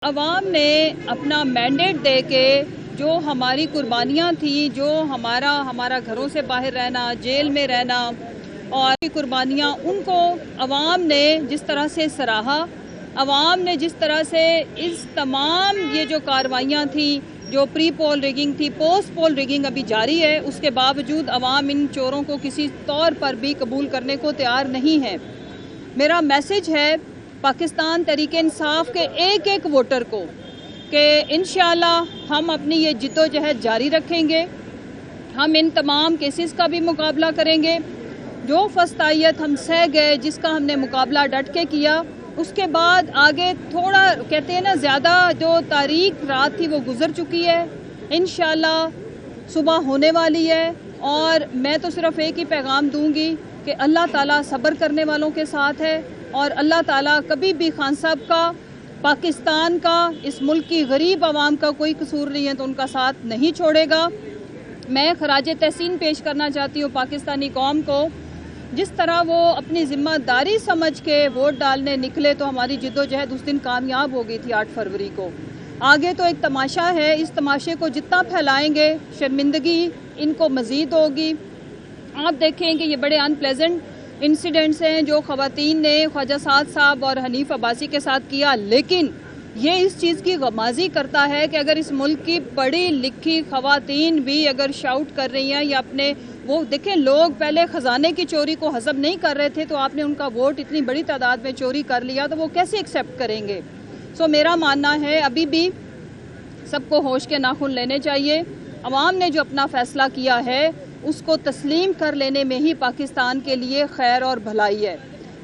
عوام نے اپنا مینڈیٹ دے کے جو ہماری قربانیاں تھیں، جو ہمارا گھروں سے باہر رہنا، جیل میں رہنا اور قربانیاں، ان کو عوام نے جس طرح سے سراہا، عوام نے جس طرح سے اس تمام یہ جو کارروائیاں تھیں، جو پری پول ریگنگ تھی، پوسٹ پول ریگنگ ابھی جاری ہے، اس کے باوجود عوام ان چوروں کو کسی طور پر بھی قبول کرنے کو تیار نہیں ہے۔ میرا میسج ہے پاکستان تحریک انصاف کے ایک ایک ووٹر کو کہ انشاءاللہ ہم اپنی یہ جدوجہد جاری رکھیں گے، ہم ان تمام کیسز کا بھی مقابلہ کریں گے۔ جو فسطائیت ہم سہ گئے، جس کا ہم نے مقابلہ ڈٹ کے کیا، اس کے بعد آگے تھوڑا کہتے ہیں نا، زیادہ جو تاریک رات تھی وہ گزر چکی ہے، انشاءاللہ صبح ہونے والی ہے۔ اور میں تو صرف ایک ہی پیغام دوں گی کہ اللہ تعالیٰ صبر کرنے والوں کے ساتھ ہے، اور اللہ تعالیٰ کبھی بھی خان صاحب کا، پاکستان کا، اس ملک کی غریب عوام کا کوئی قصور نہیں ہے تو ان کا ساتھ نہیں چھوڑے گا۔ میں خراج تحسین پیش کرنا چاہتی ہوں پاکستانی قوم کو، جس طرح وہ اپنی ذمہ داری سمجھ کے ووٹ ڈالنے نکلے تو ہماری جدوجہد اس دن کامیاب ہو گئی تھی 8 فروری کو۔ آگے تو ایک تماشا ہے، اس تماشے کو جتنا پھیلائیں گے شرمندگی ان کو مزید ہوگی۔ آپ دیکھیں کہ یہ بڑے ان پلیزنٹ انسیڈنٹس ہیں جو خواتین نے خواجہ سعد صاحب اور حنیف عباسی کے ساتھ کیا، لیکن یہ اس چیز کی غمازی کرتا ہے کہ اگر اس ملک کی پڑھی لکھی خواتین بھی اگر شاؤٹ کر رہی ہیں یا اپنے وہ دیکھیں، لوگ پہلے خزانے کی چوری کو ہضم نہیں کر رہے تھے تو آپ نے ان کا ووٹ اتنی بڑی تعداد میں چوری کر لیا تو وہ کیسے ایکسیپٹ کریں گے؟ میرا ماننا ہے ابھی بھی سب کو ہوش کے ناخن لینے چاہیے۔ عوام نے جو اپنا فیصلہ کیا ہے اس کو تسلیم کر لینے میں ہی پاکستان کے لیے خیر اور بھلائی ہے۔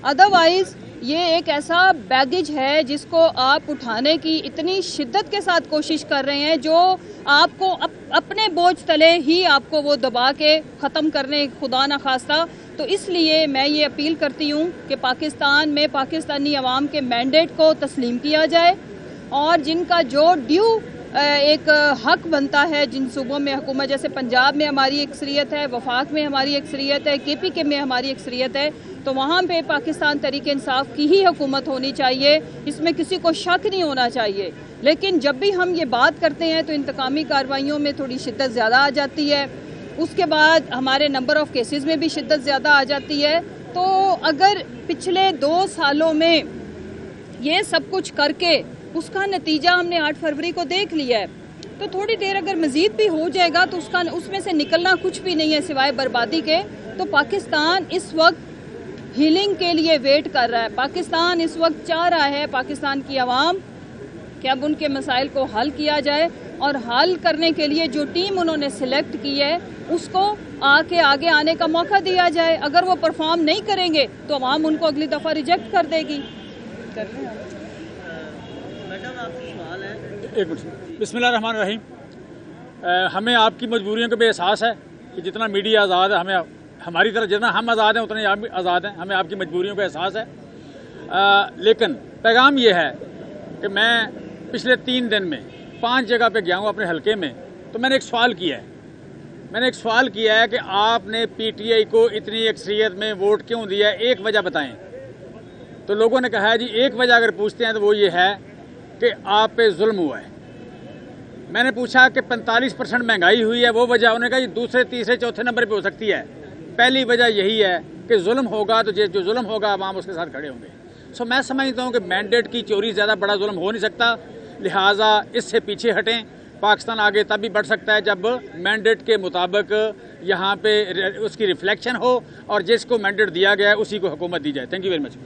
ادروائز یہ ایک ایسا بیگیج ہے جس کو آپ اٹھانے کی اتنی شدت کے ساتھ کوشش کر رہے ہیں جو آپ کو اپنے بوجھ تلے ہی آپ کو وہ دبا کے ختم کرنے، خدا نخواستہ۔ تو اس لیے میں یہ اپیل کرتی ہوں کہ پاکستان میں پاکستانی عوام کے مینڈیٹ کو تسلیم کیا جائے، اور جن کا جو ڈیو ایک حق بنتا ہے جن صوبوں میں حکومت، جیسے پنجاب میں ہماری اکثریت ہے، وفاق میں ہماری اکثریت ہے، KPK میں ہماری اکثریت ہے، تو وہاں پہ پاکستان تحریک انصاف کی ہی حکومت ہونی چاہیے، اس میں کسی کو شک نہیں ہونا چاہیے۔ لیکن جب بھی ہم یہ بات کرتے ہیں تو انتقامی کارروائیوں میں تھوڑی شدت زیادہ آ جاتی ہے، اس کے بعد ہمارے نمبر آف کیسز میں بھی شدت زیادہ آ جاتی ہے۔ تو اگر پچھلے 2 سالوں میں یہ سب کچھ کر کے اس کا نتیجہ ہم نے 8 فروری کو دیکھ لیا ہے، تو تھوڑی دیر اگر مزید بھی ہو جائے گا تو اس میں سے نکلنا کچھ بھی نہیں ہے سوائے بربادی کے۔ تو پاکستان اس وقت ہیلنگ کے لیے ویٹ کر رہا ہے، پاکستان اس وقت چاہ رہا ہے، پاکستان کی عوام، کہ اب ان کے مسائل کو حل کیا جائے، اور حل کرنے کے لیے جو ٹیم انہوں نے سلیکٹ کی ہے اس کو آگے آنے کا موقع دیا جائے۔ اگر وہ پرفارم نہیں کریں گے تو عوام ان کو اگلی دفعہ ریجیکٹ کر دے گی۔ ایک منٹ، بسم اللہ الرحمن الرحیم۔ ہمیں آپ کی مجبوریوں کا بھی احساس ہے کہ جتنا میڈیا آزاد ہے، ہمیں ہماری طرح جتنا ہم آزاد ہیں اتنے آپ بھی آزاد ہیں، ہمیں آپ کی مجبوریوں کا احساس ہے۔ لیکن پیغام یہ ہے کہ میں پچھلے 3 دن میں 5 جگہ پہ گیا ہوں اپنے حلقے میں، تو میں نے ایک سوال کیا ہے کہ آپ نے PTI کو اتنی اکثریت میں ووٹ کیوں دیا ہے، ایک وجہ بتائیں۔ تو لوگوں نے کہا ہے جی ایک وجہ اگر پوچھتے ہیں تو وہ یہ ہے کہ آپ پہ ظلم ہوا ہے۔ میں نے پوچھا کہ 45% مہنگائی ہوئی ہے، وہ وجہ، انہوں نے کہا یہ دوسرے تیسرے چوتھے نمبر پہ ہو سکتی ہے، پہلی وجہ یہی ہے کہ ظلم ہوگا تو جو ظلم ہوگا عوام اس کے ساتھ کھڑے ہوں گے۔ میں سمجھتا ہوں کہ مینڈیٹ کی چوری زیادہ بڑا ظلم ہو نہیں سکتا، لہٰذا اس سے پیچھے ہٹیں۔ پاکستان آگے تب بھی بڑھ سکتا ہے جب مینڈیٹ کے مطابق یہاں پہ اس کی ریفلیکشن ہو، اور جس کو مینڈیٹ دیا گیا ہے اسی کو حکومت دی جائے۔ Thank you very much.